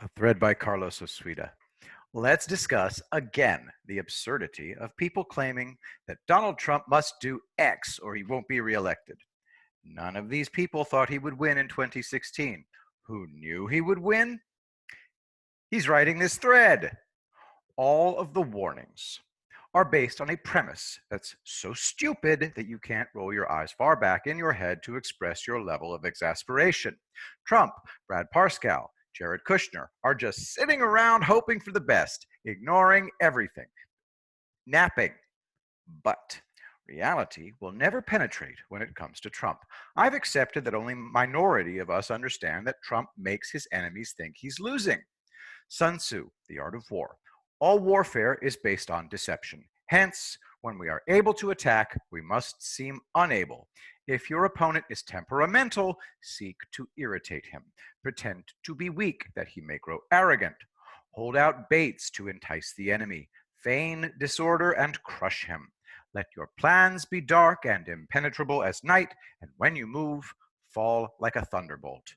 A thread by Carlos Osuida. Let's discuss again the absurdity of people claiming that Donald Trump must do X or he won't be reelected. None of these people thought he would win in 2016. Who knew he would win? He's writing this thread. All of the warnings are based on a premise that's so stupid that you can't roll your eyes far back in your head to express your level of exasperation. Trump, Brad Parscale, Jared Kushner are just sitting around hoping for the best, ignoring everything, napping. But reality will never penetrate when it comes to Trump. I've accepted that only a minority of us understand that Trump makes his enemies think he's losing. Sun Tzu, The Art of War. All warfare is based on deception. Hence, when we are able to attack, we must seem unable. If your opponent is temperamental, seek to irritate him. Pretend to be weak that he may grow arrogant. Hold out baits to entice the enemy. Feign disorder and crush him. Let your plans be dark and impenetrable as night, and when you move, fall like a thunderbolt.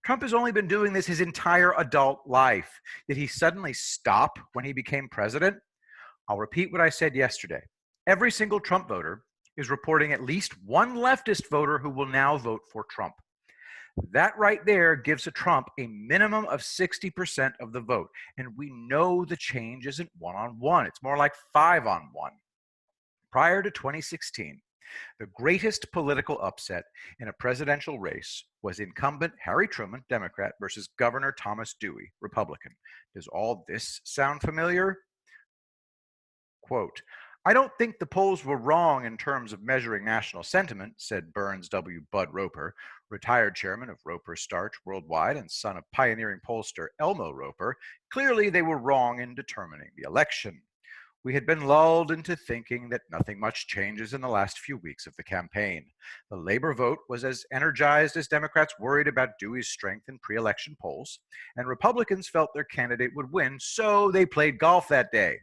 Trump has only been doing this his entire adult life. Did he suddenly stop when he became president? I'll repeat what I said yesterday. Every single Trump voter is reporting at least one leftist voter who will now vote for Trump. That right there gives a Trump a minimum of 60% of the vote. And we know the change isn't one-on-one. It's more like 5-on-1. Prior to 2016, the greatest political upset in a presidential race was incumbent Harry Truman, Democrat, versus Governor Thomas Dewey, Republican. Does all this sound familiar? Quote, I don't think the polls were wrong in terms of measuring national sentiment, said Burns W. Bud Roper, retired chairman of Roper Starch Worldwide and son of pioneering pollster Elmo Roper. Clearly, they were wrong in determining the election. We had been lulled into thinking that nothing much changes in the last few weeks of the campaign. The labor vote was as energized as Democrats worried about Dewey's strength in pre-election polls, and Republicans felt their candidate would win, so they played golf that day.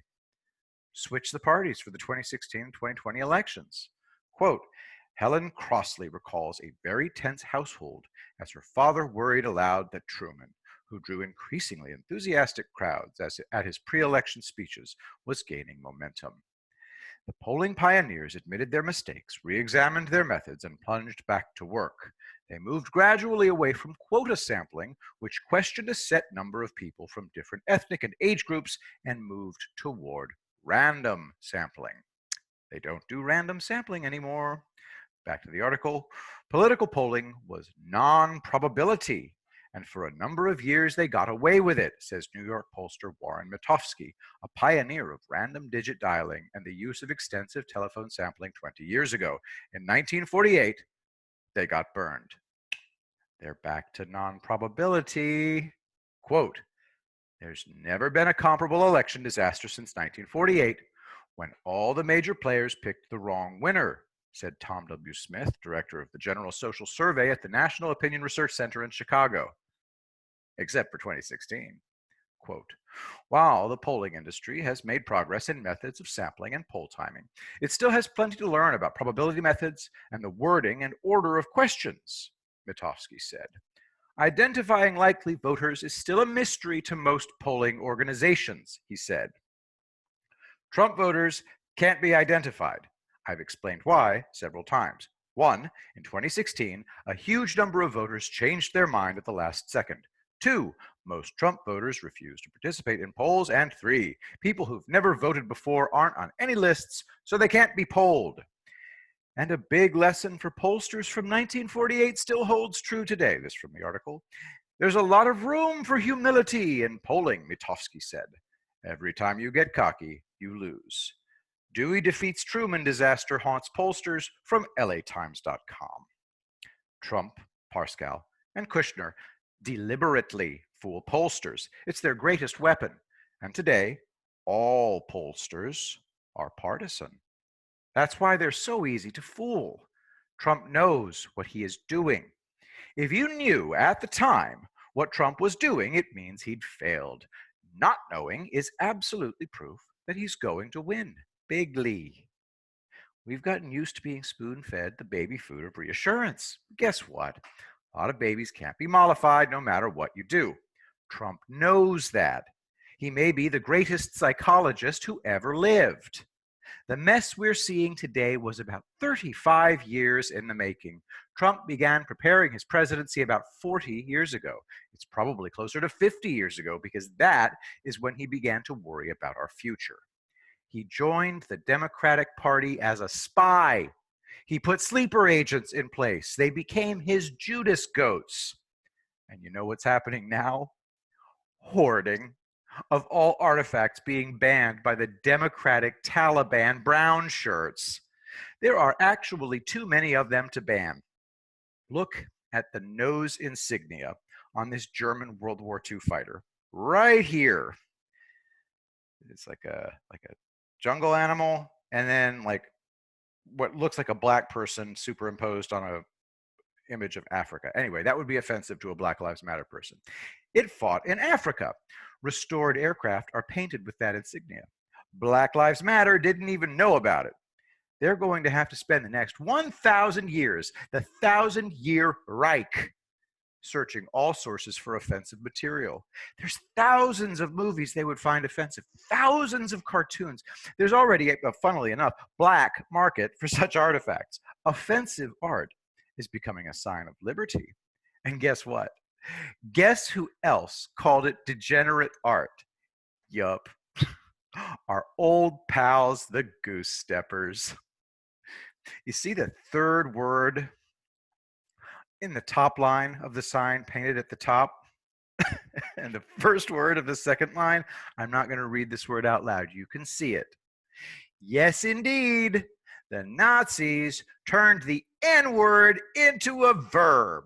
Switch the parties for the 2016 and 2020 elections. Quote, Helen Crossley recalls a very tense household as her father worried aloud that Truman, who drew increasingly enthusiastic crowds at his pre-election speeches, was gaining momentum. The polling pioneers admitted their mistakes, re-examined their methods, and plunged back to work. They moved gradually away from quota sampling, which questioned a set number of people from different ethnic and age groups, and moved toward random sampling. They don't do random sampling anymore. Back to the article. Political polling was non-probability, and for a number of years they got away with it, says New York pollster Warren Mitofsky, a pioneer of random digit dialing and the use of extensive telephone sampling 20 years ago. In 1948, they got burned. They're back to non-probability. Quote, there's never been a comparable election disaster since 1948, when all the major players picked the wrong winner, said Tom W. Smith, director of the General Social Survey at the National Opinion Research Center in Chicago. Except for 2016. Quote, while the polling industry has made progress in methods of sampling and poll timing, it still has plenty to learn about probability methods and the wording and order of questions, Mitofsky said. Identifying likely voters is still a mystery to most polling organizations, he said. Trump voters can't be identified. I've explained why several times. One, in 2016, a huge number of voters changed their mind at the last second. Two, most Trump voters refuse to participate in polls. And three, people who've never voted before aren't on any lists, so they can't be polled. And a big lesson for pollsters from 1948 still holds true today. This from the article. There's a lot of room for humility in polling, Mitofsky said. Every time you get cocky, you lose. Dewey defeats Truman disaster haunts pollsters from LATimes.com. Trump, Parscale, and Kushner deliberately fool pollsters. It's their greatest weapon. And today, all pollsters are partisan. That's why they're so easy to fool. Trump knows what he is doing. If you knew at the time what Trump was doing, it means he'd failed. Not knowing is absolutely proof that he's going to win bigly. We've gotten used to being spoon-fed the baby food of reassurance. Guess what? A lot of babies can't be mollified no matter what you do. Trump knows that. He may be the greatest psychologist who ever lived. The mess we're seeing today was about 35 years in the making. Trump began preparing his presidency about 40 years ago. It's probably closer to 50 years ago because that is when he began to worry about our future. He joined the Democratic Party as a spy. He put sleeper agents in place. They became his Judas goats. And you know what's happening now? Hoarding of all artifacts being banned by the Democratic Taliban brown shirts. There are actually too many of them to ban. Look at the nose insignia on this German World War II fighter right here. It's like a jungle animal, and then like what looks like a black person superimposed on a image of Africa. Anyway, that would be offensive to a Black Lives Matter person. It fought in Africa. Restored aircraft are painted with that insignia. Black Lives Matter didn't even know about it. They're going to have to spend the next 1,000 years, the 1,000-year Reich, searching all sources for offensive material. There's thousands of movies they would find offensive, thousands of cartoons. There's already, funnily enough, black market for such artifacts. Offensive art is becoming a sign of liberty. And guess what? Guess who else called it degenerate art? Yup. Our old pals, the goose steppers. You see the third word in the top line of the sign painted at the top? And the first word of the second line, I'm not going to read this word out loud. You can see it. Yes, indeed. The Nazis turned the N-word into a verb.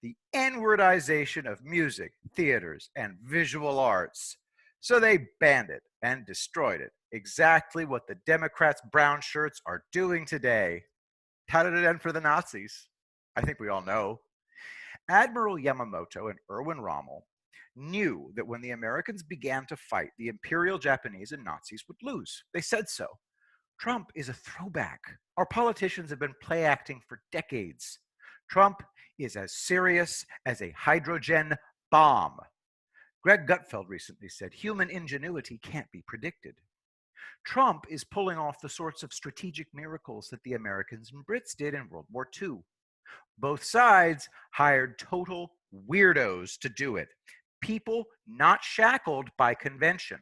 The N-wordization of music, theaters, and visual arts. So they banned it and destroyed it. Exactly what the Democrats' brown shirts are doing today. How did it end for the Nazis? I think we all know. Admiral Yamamoto and Erwin Rommel knew that when the Americans began to fight, the Imperial Japanese and Nazis would lose. They said so. Trump is a throwback. Our politicians have been play acting for decades. Trump is as serious as a hydrogen bomb. Greg Gutfeld recently said human ingenuity can't be predicted. Trump is pulling off the sorts of strategic miracles that the Americans and Brits did in World War II. Both sides hired total weirdos to do it, people not shackled by convention.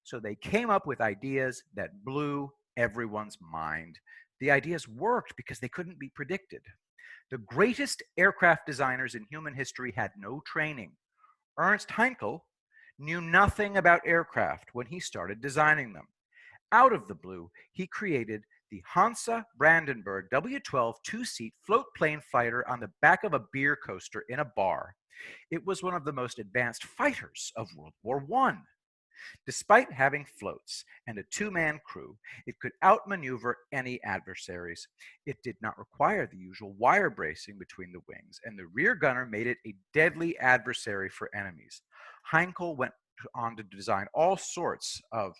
So they came up with ideas that blew everyone's mind. The ideas worked because they couldn't be predicted. The greatest aircraft designers in human history had no training. Ernst Heinkel knew nothing about aircraft when he started designing them. Out of the blue, he created the Hansa Brandenburg W-12 two-seat float plane fighter on the back of a beer coaster in a bar. It was one of the most advanced fighters of World War I. Despite having floats and a two-man crew, it could outmaneuver any adversaries. It did not require the usual wire bracing between the wings, and the rear gunner made it a deadly adversary for enemies. Heinkel went on to design all sorts of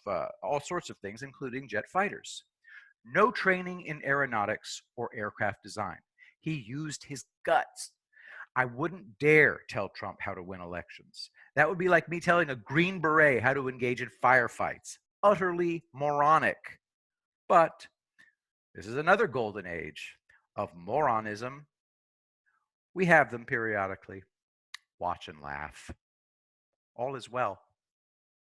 things, including jet fighters. No training in aeronautics or aircraft design. He used his guts. I wouldn't dare tell Trump how to win elections. That would be like me telling a Green Beret how to engage in firefights. Utterly moronic. But this is another golden age of moronism. We have them periodically. Watch and laugh. All is well.